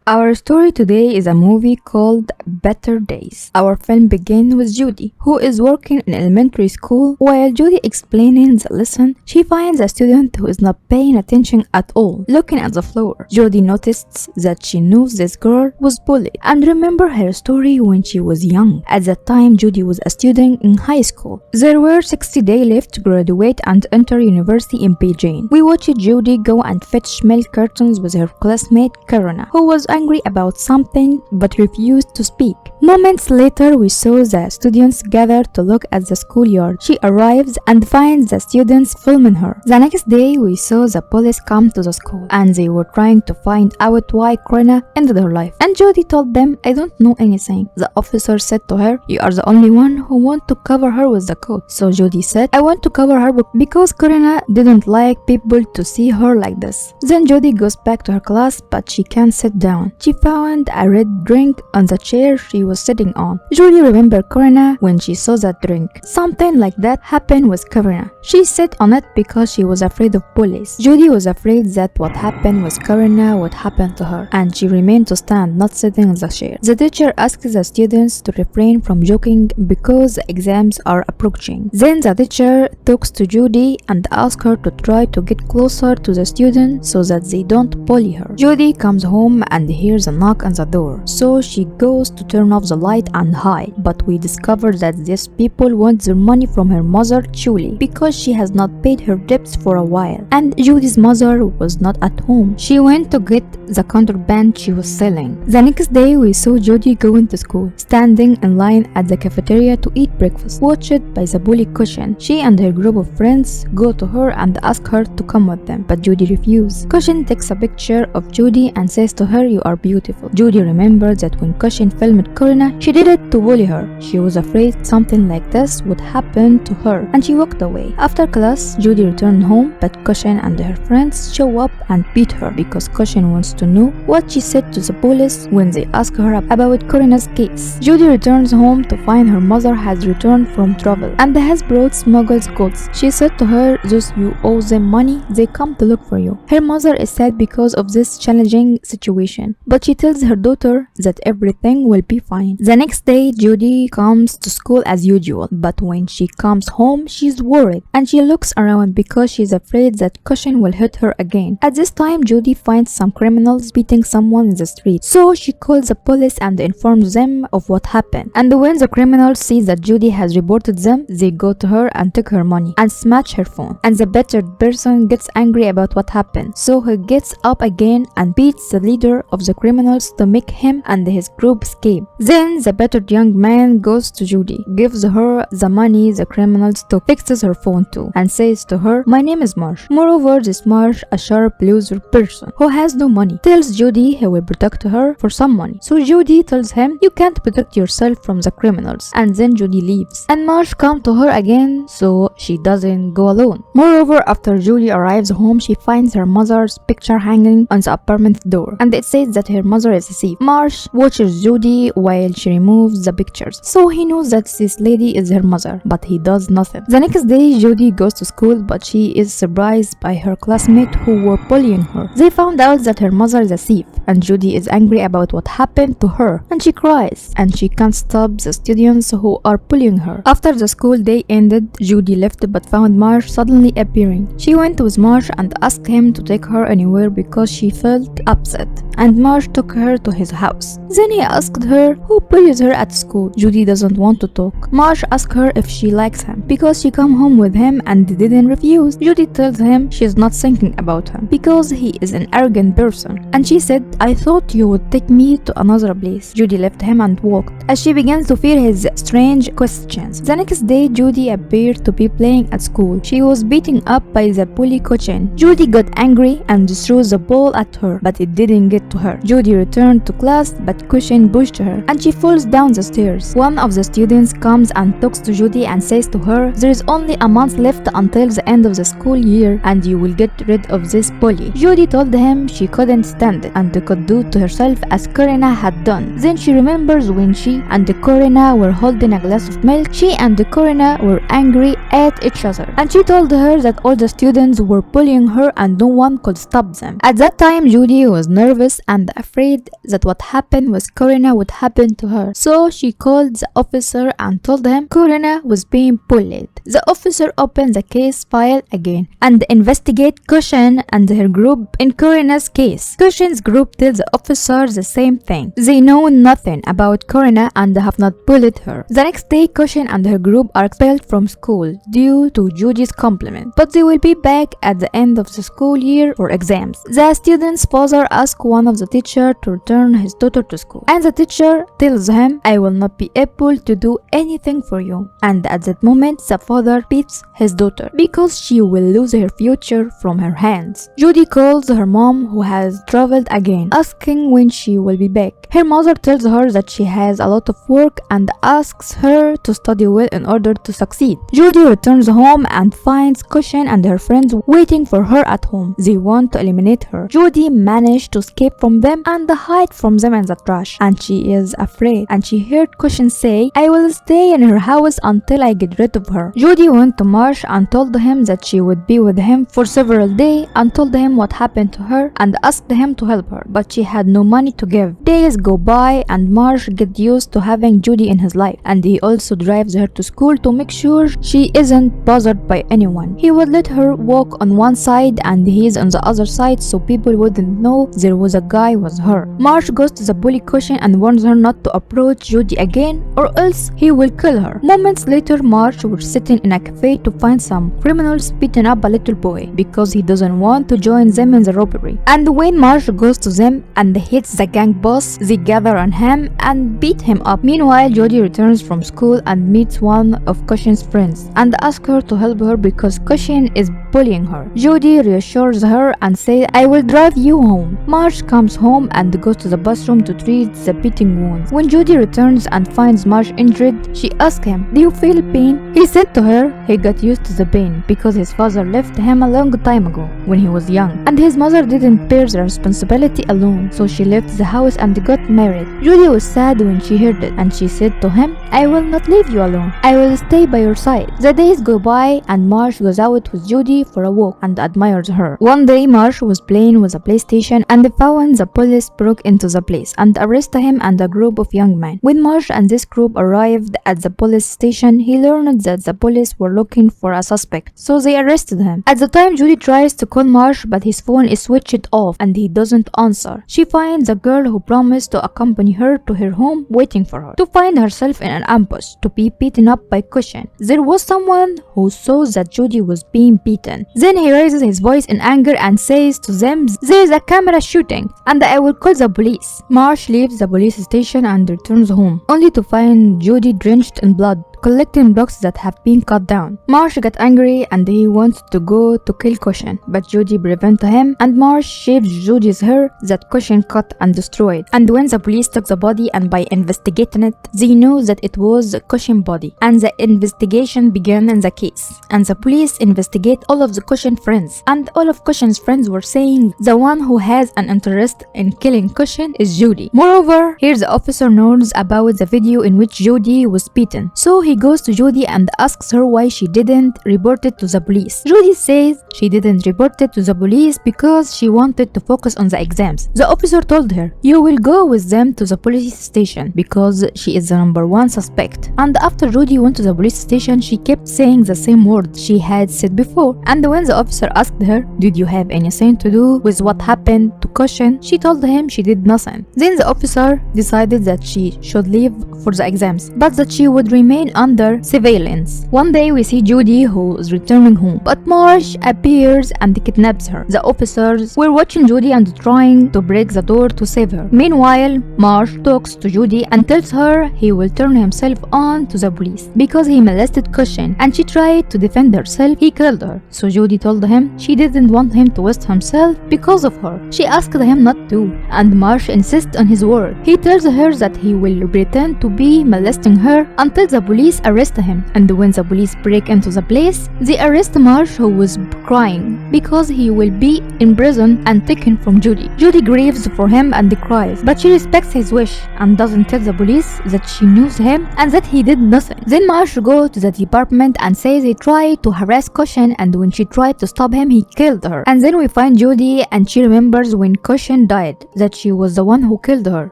Our story today is a movie called Better Days. Our film begins with Judy, who is working in elementary school. While Judy explaining the lesson, she finds a student who is not paying attention at all, looking at the floor. Judy noticed that she knows this girl was bullied and remember her story when she was young. At that time, Judy was a student in high school. There were 60 days left to graduate and enter university in Beijing. We watched Judy go and fetch milk cartons with her classmate Karina, who was angry about something but refused to speak. Moments later, we saw the students gather to look at the schoolyard. She arrives and finds the students filming her. The next day, we saw the police come to the school and they were trying to find out why Karina ended her life. And Judy told them, "I don't know anything." The officer said to her, "You are the only one who want to cover her with the coat." So Judy said, "I want to cover her because Karina didn't like people to see her like this." Then Judy goes back to her class, but she can't sit down. She found a red drink on the chair she was sitting on. Judy remembered Karina when she saw that drink. Something like that happened with Karina. She sat on it because she was afraid of police. Judy was afraid that what happened with Karina would happen to her, and she remained to stand, not sitting on the chair. The teacher asked the students to refrain from joking because the exams are approaching. Then the teacher talks to Judy and asks her to try to get closer to the students so that they don't bully her. Judy comes home and hears a knock on the door, so she goes to turn off the light and hide. But we discover that these people want their money from her mother Julie because she has not paid her debts for a while, and Judy's mother was not at home. She went to get the contraband she was selling. The next day we saw Judy going to school, standing in line at the cafeteria to eat breakfast, watched by the bully Cushion. She and her group of friends go to her and ask her to come with them, but Judy refuses. Cushion takes a picture of Judy and says to her, "You are beautiful." Judy remembered that when Cushion filmed Karina, she did it to bully her. She was afraid something like this would happen to her, and she walked away. After class, Judy returned home, but Cushion and her friends show up and beat her because Cushion wants to know what she said to the police when they ask her about Karina's case. Judy returns home to find her mother has returned from travel and has brought smuggled goods. She said to her, "Those you owe them money, they come to look for you." Her mother is sad because of this challenging situation, but she tells her daughter that everything will be fine. The next day, Judy comes to school as usual, but when she comes home, she's worried and she looks around because she's afraid that Cushion will hit her again. At this time, Judy finds some criminals beating someone in the street, so she calls the police and informs them of what happened. And when the criminals see that Judy has reported them, they go to her and take her money and smash her phone. And the battered person gets angry about what happened, so he gets up again and beats the leader of the criminals to make him and his group escape. Then the battered young man goes to Judy, gives her the money the criminals took, fixes her phone too, and says to her, "My name is Marsh." Moreover, this Marsh, a sharp loser person who has no money, tells Judy he will protect her for some money. So Judy tells him, "You can't protect yourself from the criminals," and then Judy leaves. And Marsh comes to her again, so she doesn't go alone. Moreover, after Judy arrives home, she finds her mother's picture hanging on the apartment door, and it says that her mother is a thief. Marsh watches Judy while she removes the pictures, so he knows that this lady is her mother, but he does nothing. The next day, Judy goes to school, but she is surprised by her classmates who were bullying her. They found out that her mother is a thief, and Judy is angry about what happened to her, and she cries, and she can't stop the students who are bullying her. After the school day ended, Judy left but found Marsh suddenly appearing. She went with Marsh and asked him to take her anywhere because she felt upset, and Marsh took her to his house. Then he asked her who bullies her at school. Judy doesn't want to talk. Marsh asked her if she likes him because she come home with him and didn't refuse. Judy tells him she's not thinking about him because he is an arrogant person, and she said, "I thought you would take me to another place." Judy left him and walked as she began to fear his strange questions. The next day, Judy appeared to be playing at school. She was beaten up by the bully Cushion. Judy got angry and threw the ball at her, but it didn't get to her. Judy returned to class, but Cushion pushed her and she falls down the stairs. One of the students comes and talks to Judy and says to her, "There is only a month left until the end of the school year and you will get rid of this bully." Judy told him she couldn't stand it and could do to herself as Karina had done. Then she remembers when she and Karina were holding a glass of milk. She and Karina were angry at each other, and she told her that all the students were bullying her and no one could stop them. At that time, Judy was nervous and afraid that what happened with Corina would happen to her. So she called the officer and told him Corina was being bullied. The officer opened the case file again and investigate Cushion and her group in Corina's case. Cushion's group tells the officer the same thing. They know nothing about Corina and have not bullied her. The next day, Cushion and her group are expelled from school due to Judy's compliment, but they will be back at the end of the school year for exams. The student's father asks one of the teachers to return his daughter to school, and the teacher tells him, I will not be able to do anything for you. And at that moment, the father beats his daughter because she will lose her future from her hands. Judy calls her mom, who has traveled again, asking when she will be back. Her mother tells her that she has a lot of work and asks her to study well in order to succeed. Judy returns home and finds Cushion and her friends waiting for her at home. They want to eliminate her. Judy managed to escape from them and hide from them in the trash, and she is afraid, and she heard Cushion say, I will stay in her house until I get rid of her. Judy went to Marsh and told him that she would be with him for several days and told him what happened to her and asked him to help her, but she had no money to give. Days go by and Marsh gets used to having Judy in his life, and he also drives her to school to make sure she isn't bothered by anyone. He would let her walk on one side and he's on the other side so people wouldn't know there was a guy with her. Marsh goes to the bully Cushion and warns her not to approach Judy again or else he will kill her. Moments later, Marsh was sitting in a cafe to find some criminals beating up a little boy because he doesn't want to join them in the robbery. And when Marsh goes to them and hits the gang boss, they gather on him and beat him up. Meanwhile, Judy returns from school and meets one of Cushion's friends and asks her to help her because Cushion is bullying her. Judy reassures her and says, I will drive you home. Marsh comes home and goes to the bathroom to treat the beating wounds. When Judy returns and finds Marsh injured, she asks him, do you feel pain? He said to her he got used to the pain because his father left him a long time ago when he was young, and his mother didn't bear the responsibility alone, so she left the house and got married. Judy was sad when she heard it, and she said to him, I will not leave you alone. I will stay by your side. The days go by and Marsh goes out with Judy for a walk and admires her. One day, Marsh was playing with a PlayStation and found the police broke into the place and arrested him and a group of young men. When Marsh and this group arrived at the police station, he learned that the police were looking for a suspect, so they arrested him. At the time, Judy tries to call Marsh, but his phone is switched off and he doesn't answer. She finds a girl who promised to accompany her to her home, waiting for her, to find herself in an ambush to be beaten up by Cushion. There was someone who saw that Judy was being beaten. Then he raises his voice in anger and says to them, there is a camera shooting and I will call the police. Marsh leaves the police station and returns home, only to find Judy drenched in blood, collecting blocks that have been cut down. Marsh got angry and he wants to go to kill Cushion, but Judy prevents him and Marsh shaves Judy's hair that Cushion cut and destroyed. And when the police took the body and by investigating it, they knew that it was Cushion's body, and the investigation began in the case. And the police investigate all of the Cushion friends, and all of Cushion's friends were saying the one who has an interest in killing Cushion is Judy. Moreover, here the officer knows about the video in which Judy was beaten, so he goes to Judy and asks her why she didn't report it to the police. Judy says she didn't report it to the police because she wanted to focus on the exams. The officer told her, you will go with them to the police station because she is the #1 suspect. And after Judy went to the police station, she kept saying the same words she had said before. And when the officer asked her, did you have anything to do with what happened to Cushion, she told him she did nothing. Then the officer decided that she should leave for the exams, but that she would remain under surveillance. One day we see Judy who is returning home, but Marsh appears and kidnaps her. The officers were watching Judy and trying to break the door to save her. Meanwhile, Marsh talks to Judy and tells her he will turn himself on to the police because he molested Cushion, and she tried to defend herself. He killed her. So Judy told him she didn't want him to waste himself because of her. She asked him not to, and Marsh insists on his word. He tells her that he will pretend to be molesting her until the police police arrest him, and when the police break into the place, they arrest Marsh, who was crying because he will be in prison and taken from Judy. Judy grieves for him and cries, but she respects his wish and doesn't tell the police that she knows him and that he did nothing. Then Marsh goes to the department and says he tried to harass Cushion, and when she tried to stop him, he killed her. And then we find Judy, and she remembers when Cushion died that she was the one who killed her,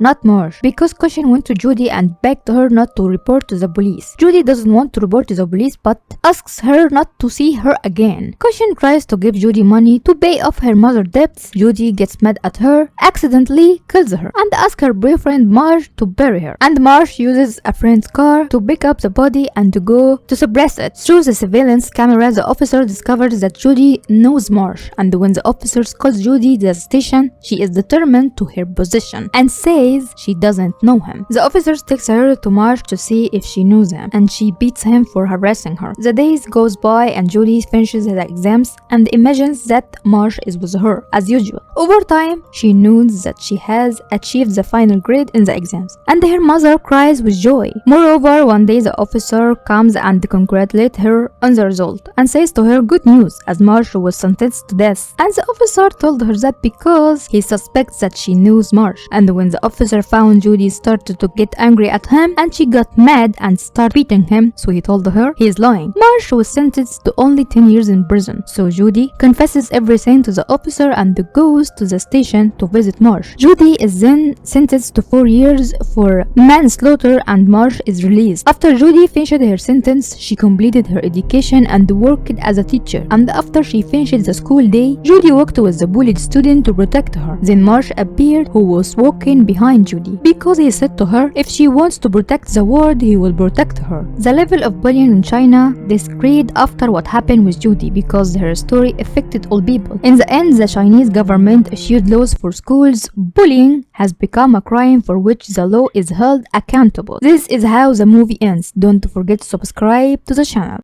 not Marsh, because Cushion went to Judy and begged her not to report to the police. Judy doesn't want to report to the police but asks her not to see her again. Cushion tries to give Judy money to pay off her mother's debts. Judy gets mad at her, accidentally kills her, and asks her boyfriend Marsh to bury her. And Marsh uses a friend's car to pick up the body and to go to suppress it. Through the surveillance camera, the officer discovers that Judy knows Marsh, and when the officers calls Judy to the station, she is determined to her position and says she doesn't know him. The officers takes her to Marsh to see if she knows him, and she beats him for harassing her. The days goes by and Judy finishes her exams and imagines that Marsh is with her as usual. Over time, she knows that she has achieved the final grade in the exams, and her mother cries with joy. Moreover, one day the officer comes and congratulates her on the result and says to her good news, as Marsh was sentenced to death. And the officer told her that because he suspects that she knows Marsh. And when the officer found Judy started to get angry at him, and she got mad and started beating him, so he told her he is lying. Marsh was sentenced to only 10 years in prison, so Judy confesses everything to the officer and goes to the station to visit Marsh. Judy is then sentenced to 4 years for manslaughter, and Marsh is released. After Judy finished her sentence, she completed her education and worked as a teacher, and after she finished the school day, Judy walked with the bullied student to protect her. Then Marsh appeared, who was walking behind Judy, because he said to her if she wants to protect the world, he will protect her. The level of bullying in China decreased after what happened with Judy because her story affected all people. In the end, the Chinese government issued laws for schools. Bullying has become a crime for which the law is held accountable. This is how the movie ends. Don't forget to subscribe to the channel.